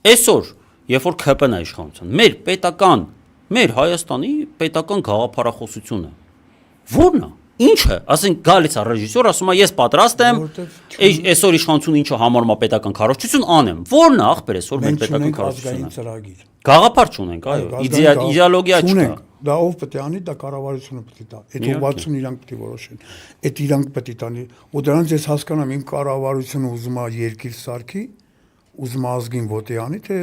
Այսօր, երբ որ ՔՊՆ-ը իշխանության, մեր Հայաստանի պետական գաղափարախոսությունը ո՞րն է։ Ինչը, ասենք գալիս է ռեժիսոր, ասում է ես պատրաստ եմ, այսօր իշխանությունը ինչը համարում է պետական քարոզչություն անեմ։ Ո՞րն է ախպեր այսօր մեր պետական քարոզչությունը։ Գաղափար չունենք, այո, իդեոլոգիա չկա։ Դա ով պետք է անի, դա կառավարությունը պետք է տա։ Այդ ուղղվածությունը իրանք պետք է որոշեն։ Այդ իրանք պետք է տանի։ Ու դրանից ես հասկանամ իմ կառավարությունը ուզում է երկիր սարքի, ուզում է ազգին ոտի անի, թե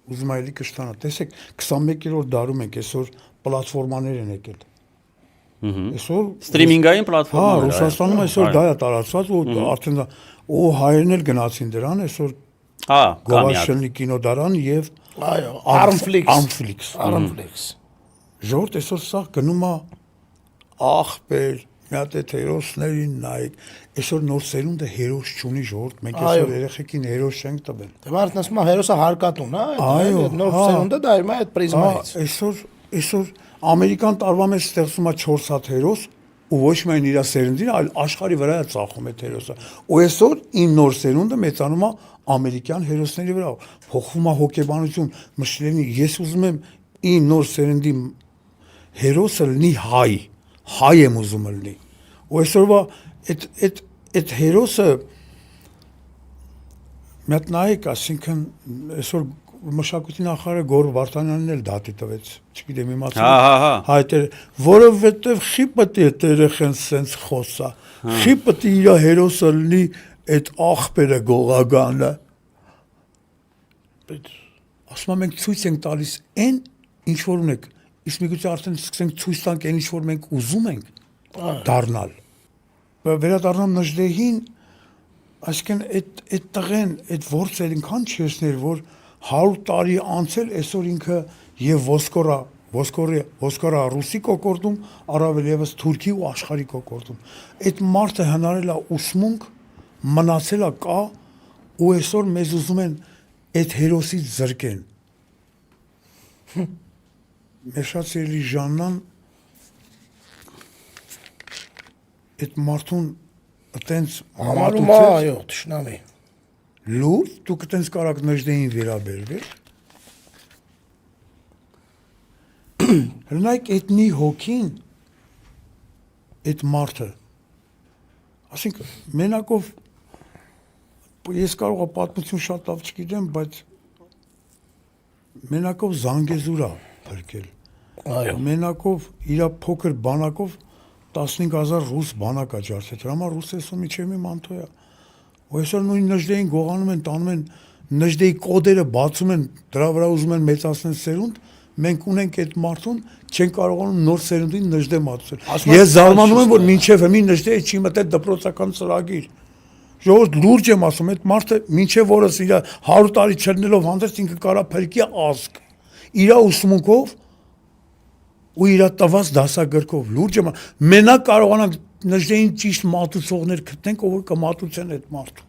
ուզում է էլի կշտանա։ Տեսեք, 21-րդ դարում ենք, այսօր պլատֆորմաներ են եկել։ Այսօր ստրիմինգային պլատֆորմաներ։ Հա, Ռուսաստանում այսօր դա է տարածված ու արդեն ու հայերն էլ գնացին դրան, այսօր հա, Գովաշենի կինոդարան եւ այո, Armflix։ Ժողովուրդ այսօր սա գնում է ախպեր, մի հատ այդ հերոսներին նայեք, այսօր նոր սերունդը հերոս չունի ժողովուրդ, մենք այսօր երեխեքին հերոս չենք տվել։ Դե մարդն ասում է հերոսը հարկատուն, հա, այդ նոր սերունդը դա իմ այդ պրիզմայից։ Այսօր ամերիկան տարվա մեջ ստեղծում է 4 հատ հերոս ու ոչ միայն իր սերունդին, այլ աշխարհի վրա է ծախում այդ հերոսը։ Ու այսօր իմ նոր սերունդը մեծանում է ամերիկյան հերոսների վրա, փոխվում է հոգեբանություն, մշլենի, ես ուզում եմ իմ նոր սերնդի հերոսը լինի հայ եմ ուզում լինի։ Ու այսօրվա այդ հերոսը մի հատ նայեք, ասինքն այսօր մշակույթի նախարարը Գոռ Վարդանյանն էլ դատի տվեց, չգիտեմ իմացա։ Հայտեր, որովհետև խի պետք է այդ երեխեն սենց խոսա, խի պետք է իր հերոսը լինի այդ ախպերը գողագանը։ Ասում եմ մենք ցույց ենք տալիս այն ինչ որ ունենք, իսկ միգուցե արդեն սկսենք ցույց տանք այն ինչ որ մենք ուզում ենք դառնալ։ Վերադառնամ Նժդեհին, այսինքն այդ տղեն, այդ որցեր ինքան չեսներ, որ 100 տարի անցել այսօր ինքը եւ ոսկորը ռուսի կոկորդում, առավել եւս թուրքի ու աշխարհի կոկորդում։ Այդ մարդը հնարել է ուսմունք, մնացել է կա ու այսօր մեզ ուզում են այդ հերոսից զրկեն։ Մեր շատ սիրելի Ժաննան այդ մարդուն այտենց համարում այո, ճշնամի։ Լուրջ, դուք այտենց կարաք Նժդեին վերաբերվել։ Հրնայք էտնի հոգին այդ մարդը։ Ասենք մենակով ես կարող եմ պատմություն շատ լավ չգիտեմ, բայց մենակով Զանգեզուր է փրկել։ Այո։ Մենակով իր փոքր բանակով 15000 ռուս բանակ է ջարդել։ Դրա համար ռուսեսում իջեմ իմ անթոյա։ Ու այսօր նույն Նժդեին գողանում են, տանում են Նժդեի կոդերը բացում են, դրա վրա ուզում են մեծացնել սերունդ, մենք ունենք այդ մարդուն, չեն կարողանում նոր սերունդին Նժդե մատուցել։ Ես զարմանում եմ, որ մինչև հիմա Նժդեը չի մտել դպրոցական ծրագիր։ Ժողովուրդ լուրջ եմ ասում, այդ մարդը մինչև օրս իր 100 տարի չլնելով հանդերձ ինքը կարա փրկի ազգ։ Իր ուսմունքով ու իր տված դասագրքով լուրջ եմ, մենակ կարողանանք Նժդեին ճիշտ մատուցողներ գտնենք, ով կմատուցեն այդ մարդուն։